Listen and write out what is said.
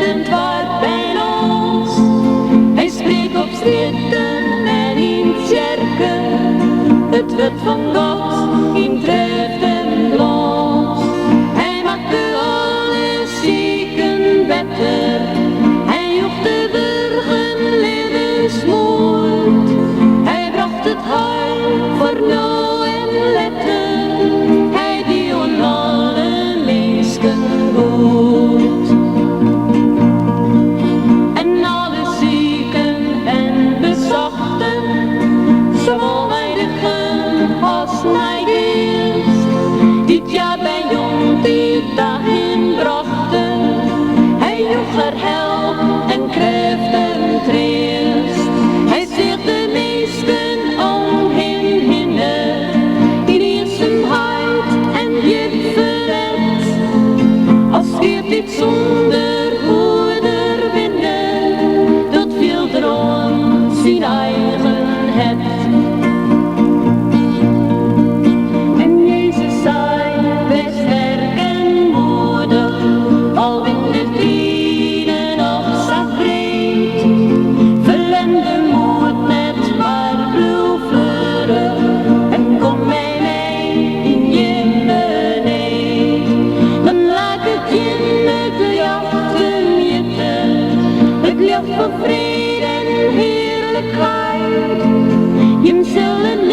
het waard bij ons. Hij spreekt op stritten en in kerken, het wordt van God in treft en los. Hij maakt de alle zieken beter, hij joegt de burgen levensmoed. Hij bracht het heil voor nou en letter, hij die on alle mensen goed. En alle zieken en bezachten, zo weinigen als nijgers, dit jaar bij jong die dagen brachten, hij joeg er help en kreeft en troost. Hij zegt de meesten om hem hinnen, in eenzaamheid en je verred, als geeft dit zonder moeder winnen, dat veel droom zijn eigen het. En Jezus zei, wees sterk en moedig, al in de vrienden of zacht breed, verlem de moed met maar bloedvleuren, en kom mij mee in je beneden. Dan laat het je het jachten jitten, het licht van vrede en heerlijkheid, je zullen